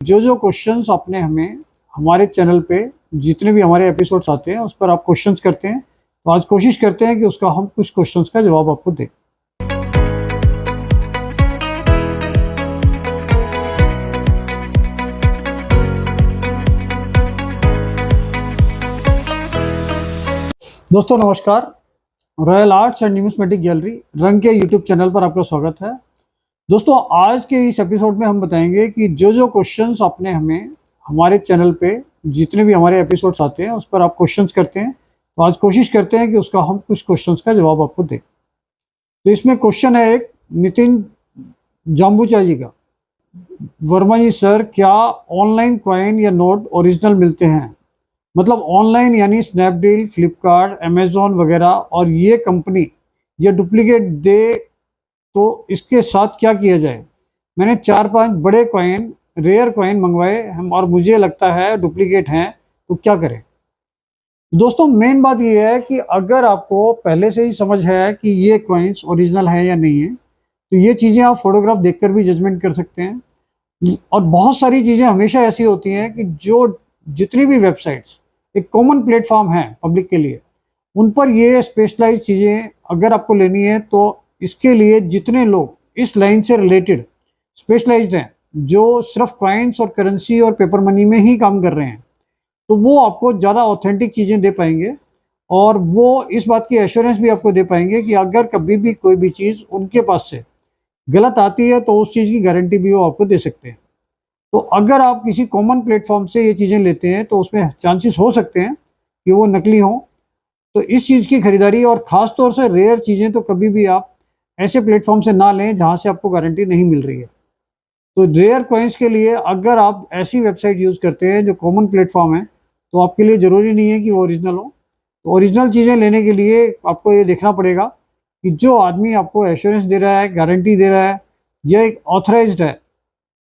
जो क्वेश्चंस आपने हमें हमारे चैनल पे जितने भी हमारे एपिसोड्स आते हैं उस पर आप क्वेश्चंस करते हैं, तो आज कोशिश करते हैं कि उसका हम कुछ क्वेश्चंस का जवाब आपको दें। दोस्तों नमस्कार, royal arts and numismatic gallery रंग के यूट्यूब चैनल पर आपका स्वागत है। दोस्तों आज के इस एपिसोड में हम बताएंगे कि जो क्वेश्चंस आपने हमें हमारे चैनल पे जितने भी हमारे एपिसोड्स आते हैं उस पर आप क्वेश्चंस करते हैं, तो आज कोशिश करते हैं कि उसका हम कुछ क्वेश्चंस का जवाब आपको दें। तो इसमें क्वेश्चन है एक नितिन जाम्बूचा जी का। वर्मा जी सर, क्या ऑनलाइन कॉइन या नोट ओरिजिनल मिलते हैं? मतलब ऑनलाइन यानी स्नैपडील, फ्लिपकार्ट, अमेजोन वगैरह, और ये कंपनी ये डुप्लीकेट दे तो इसके साथ क्या किया जाए? मैंने 4-5 बड़े कॉइन, रेयर कॉइन मंगवाए हम और मुझे लगता है डुप्लीकेट हैं, तो क्या करें? दोस्तों मेन बात ये है कि अगर आपको पहले से ही समझ है कि ये कॉइन्स ओरिजिनल है या नहीं है, तो ये चीज़ें आप फोटोग्राफ देखकर भी जजमेंट कर सकते हैं। और बहुत सारी चीज़ें हमेशा ऐसी होती हैं कि जो जितनी भी वेबसाइट्स एक कॉमन प्लेटफॉर्म है पब्लिक के लिए, उन पर ये स्पेशलाइज चीज़ें अगर आपको लेनी है, तो इसके लिए जितने लोग इस लाइन से रिलेटेड स्पेशलाइज्ड हैं, जो सिर्फ कॉइन्स और करेंसी और पेपर मनी में ही काम कर रहे हैं, तो वो आपको ज़्यादा ऑथेंटिक चीज़ें दे पाएंगे। और वो इस बात की एश्योरेंस भी आपको दे पाएंगे कि अगर कभी भी कोई भी चीज़ उनके पास से गलत आती है तो उस चीज़ की गारंटी भी वो आपको दे सकते हैं। तो अगर आप किसी कॉमन प्लेटफॉर्म से ये चीज़ें लेते हैं तो उसमें चांसेस हो सकते हैं कि वो नकली हों। तो इस चीज़ की खरीदारी और ख़ास तौर से रेयर चीज़ें तो कभी भी आप ऐसे प्लेटफॉर्म से ना लें जहाँ से आपको गारंटी नहीं मिल रही है। तो रेयर कॉइन्स के लिए अगर आप ऐसी वेबसाइट यूज़ करते हैं जो कॉमन प्लेटफॉर्म है, तो आपके लिए ज़रूरी नहीं है कि वो ओरिजिनल हो। तो ओरिजिनल चीज़ें लेने के लिए आपको ये देखना पड़ेगा कि जो आदमी आपको एश्योरेंस दे रहा है, गारंटी दे रहा है, यह एक ऑथराइज्ड है।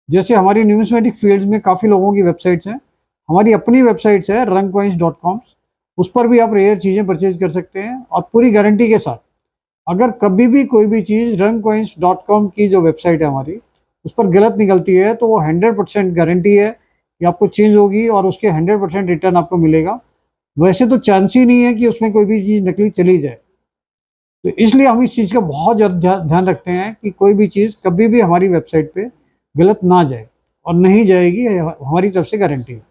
जैसे हमारी न्यूमिस्मेटिक फील्ड्स में काफ़ी लोगों की वेबसाइट्स हैं, हमारी अपनी वेबसाइट्स है rangcoins.com, उस पर भी आप रेयर चीज़ें परचेज कर सकते हैं और पूरी गारंटी के साथ। अगर कभी भी कोई भी चीज़ rangcoins.com की जो वेबसाइट है हमारी, उस पर गलत निकलती है, तो वो 100% गारंटी है कि आपको चेंज होगी और उसके 100% रिटर्न आपको मिलेगा। वैसे तो चांस ही नहीं है कि उसमें कोई भी चीज़ नकली चली जाए। तो इसलिए हम इस चीज़ का बहुत ज़्यादा ध्यान रखते हैं कि कोई भी चीज़ कभी भी हमारी वेबसाइट पे गलत ना जाए, और नहीं जाएगी, हमारी तरफ से गारंटी है।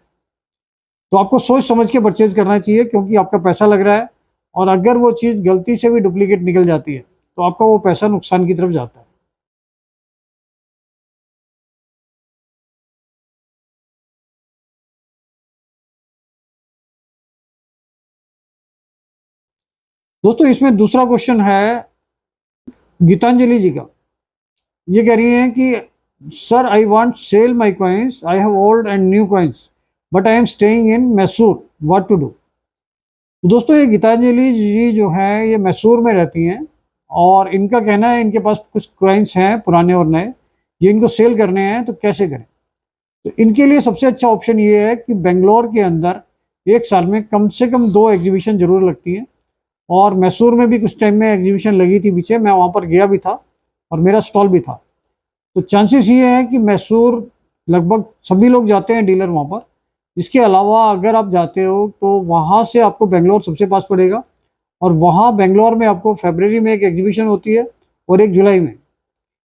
तो आपको सोच समझ के परचेज करना चाहिए, क्योंकि आपका पैसा लग रहा है, और अगर वो चीज़ गलती से भी डुप्लीकेट निकल जाती है तो आपका वो पैसा नुकसान की तरफ जाता है। दोस्तों इसमें दूसरा क्वेश्चन है गीतांजलि जी का। ये कह रही हैं कि sir, I want sell my coins, I have old and new coins, but I am staying in Mysore, what to do? दोस्तों ये गीतांजलि जी जो हैं ये मैसूर में रहती हैं, और इनका कहना है इनके पास कुछ कॉइन्स हैं पुराने और नए, ये इनको सेल करने हैं, तो कैसे करें? तो इनके लिए सबसे अच्छा ऑप्शन ये है कि बेंगलोर के अंदर एक साल में कम से कम 2 एग्जीबिशन जरूर लगती हैं। और मैसूर में भी कुछ टाइम में एग्जीबिशन लगी थी पीछे, मैं वहाँ पर गया भी था और मेरा स्टॉल भी था। तो चांसेस ये है कि मैसूर लगभग सभी लोग जाते हैं, डीलर वहाँ पर। इसके अलावा अगर आप जाते हो तो वहाँ से आपको बेंगलोर सबसे पास पड़ेगा, और वहाँ बेंगलोर में आपको फरवरी में एक एग्जीबिशन होती है और एक जुलाई में,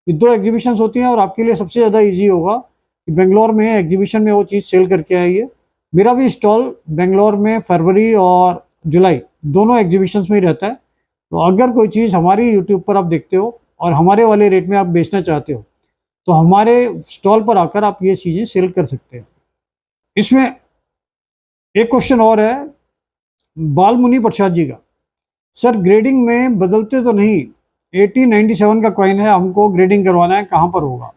ये 2 एग्जीबिशंस होती हैं। और आपके लिए सबसे ज़्यादा ईजी होगा कि बेंगलोर में एग्जीबिशन में वो चीज़ सेल करके आइए। मेरा भी स्टॉल बेंगलोर में फरवरी और जुलाई दोनों एग्जीबिशंस में ही रहता है। तो अगर कोई चीज़ हमारी यूट्यूब पर आप देखते हो और हमारे वाले रेट में आप बेचना चाहते हो, तो हमारे स्टॉल पर आकर आप ये चीज़ें सेल कर सकते हैं। इसमें एक क्वेश्चन और है बालमुनि प्रसाद जी का। सर, ग्रेडिंग में बदलते तो नहीं? 1897 का कॉइन है, हमको ग्रेडिंग करवाना है, कहाँ पर होगा?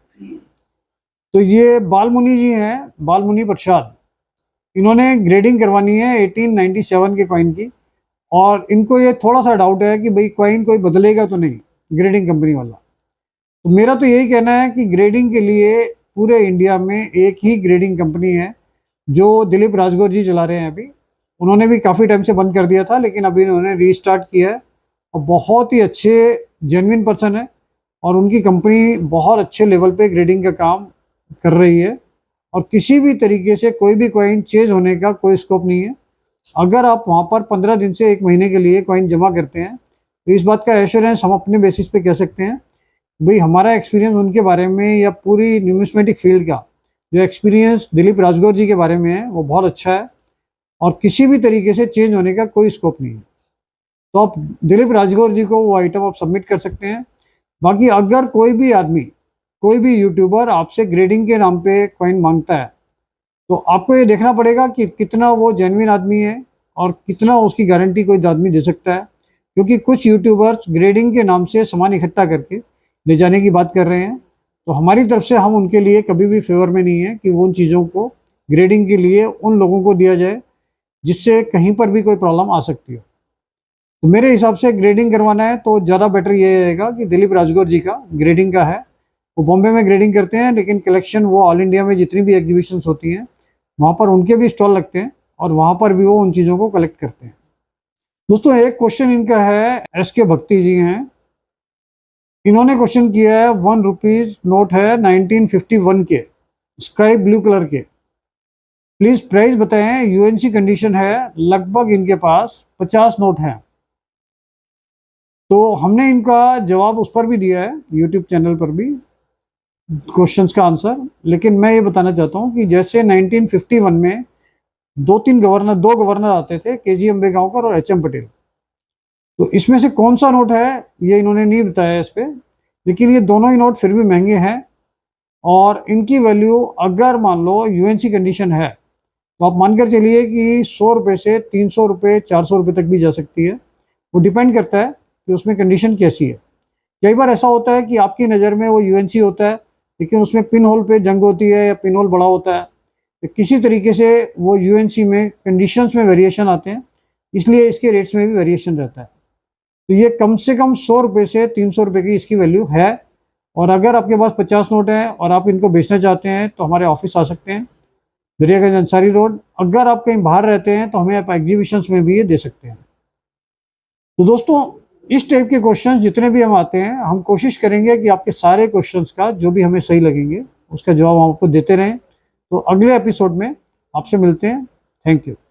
तो ये बालमुनि जी हैं, बालमुनि प्रसाद, इन्होंने ग्रेडिंग करवानी है 1897 के कॉइन की। और इनको ये थोड़ा सा डाउट है कि भाई कॉइन कोई बदलेगा तो नहीं, ग्रेडिंग कंपनी वाला। तो मेरा तो यही कहना है कि ग्रेडिंग के लिए पूरे इंडिया में एक ही ग्रेडिंग कंपनी है, जो दिलीप राजगौर जी चला रहे हैं अभी। उन्होंने भी काफ़ी टाइम से बंद कर दिया था, लेकिन अभी उन्होंने रीस्टार्ट किया है, और बहुत ही अच्छे जेन्युइन पर्सन है, और उनकी कंपनी बहुत अच्छे लेवल पे ग्रेडिंग का काम कर रही है। और किसी भी तरीके से कोई भी कॉइन चेंज होने का कोई स्कोप नहीं है। अगर आप वहाँ पर 15 दिन से 1 महीने के लिए कॉइन जमा करते हैं तो इस बात का एश्योरेंस हम अपने बेसिस पे कह सकते हैं भाई हमारा एक्सपीरियंस उनके बारे में या पूरी न्यूमिस्मेटिक फील्ड का जो एक्सपीरियंस दिलीप राजगौर जी के बारे में है वो बहुत अच्छा है और किसी भी तरीके से चेंज होने का कोई स्कोप नहीं है। तो आप दिलीप राजगौर जी को वो आइटम आप सबमिट कर सकते हैं। बाकी अगर कोई भी आदमी, कोई भी यूट्यूबर आपसे ग्रेडिंग के नाम पे कॉइन मांगता है तो आपको ये देखना पड़ेगा कि कितना वो जेन्युइन आदमी है और कितना उसकी गारंटी कोई आदमी दे सकता है, क्योंकि कुछ यूट्यूबर्स ग्रेडिंग के नाम से सामान इकट्ठा करके ले जाने की बात कर रहे हैं। तो हमारी तरफ से हम उनके लिए कभी भी फेवर में नहीं है कि वो उन चीज़ों को ग्रेडिंग के लिए उन लोगों को दिया जाए जिससे कहीं पर भी कोई प्रॉब्लम आ सकती हो। तो मेरे हिसाब से ग्रेडिंग करवाना है तो ज़्यादा बेटर ये रहेगा कि दिलीप राजगौर जी का ग्रेडिंग का है। वो बॉम्बे में ग्रेडिंग करते हैं लेकिन कलेक्शन वो ऑल इंडिया में जितनी भी एग्जीबिशंस होती हैं वहाँ पर उनके भी स्टॉल लगते हैं और वहाँ पर भी वो उन चीज़ों को कलेक्ट करते हैं। दोस्तों एक क्वेश्चन इनका है, एस के भक्ति जी हैं, इन्होंने क्वेश्चन किया है 1 रुपीज नोट है 1951 के, स्काई ब्लू कलर के, प्लीज प्राइस बताएं, यूएनसी कंडीशन है, लगभग इनके पास 50 नोट हैं। तो हमने इनका जवाब उस पर भी दिया है यूट्यूब चैनल पर भी क्वेश्चंस का आंसर, लेकिन मैं ये बताना चाहता हूँ कि जैसे 1951 में दो गवर्नर आते थे, केजी अम्बेगांवकर और एचएम पटेल। तो इसमें से कौन सा नोट है ये इन्होंने नहीं बताया इस पे, लेकिन ये दोनों ही नोट फिर भी महंगे हैं और इनकी वैल्यू अगर मान लो यूएनसी कंडीशन है तो आप मानकर चलिए कि 100 रुपये से 300 रुपये 400 रुपये तक भी जा सकती है। वो डिपेंड करता है कि उसमें कंडीशन कैसी है। कई बार ऐसा होता है कि आपकी नज़र में वो यूएनसी होता है लेकिन उसमें पिन होल पे जंग होती है या पिन होल बड़ा होता है, तो किसी तरीके से वो यूएनसी में कंडीशंस में वेरिएशन आते हैं, इसलिए इसके रेट्स में भी वेरिएशन रहता है। तो ये कम से कम 100 रुपये से 300 रुपये की इसकी वैल्यू है। और अगर आपके पास 50 नोट हैं और आप इनको बेचना चाहते हैं तो हमारे ऑफिस आ सकते हैं, दरियागंज अंसारी रोड। अगर आप कहीं बाहर रहते हैं तो हमें आप एग्जीबिशंस में भी ये दे सकते हैं। तो दोस्तों इस टाइप के क्वेश्चंस जितने भी हम आते हैं हम कोशिश करेंगे कि आपके सारे क्वेश्चंस का जो भी हमें सही लगेंगे उसका जवाब हम आपको देते रहें। तो अगले एपिसोड में आपसे मिलते हैं। Thank you.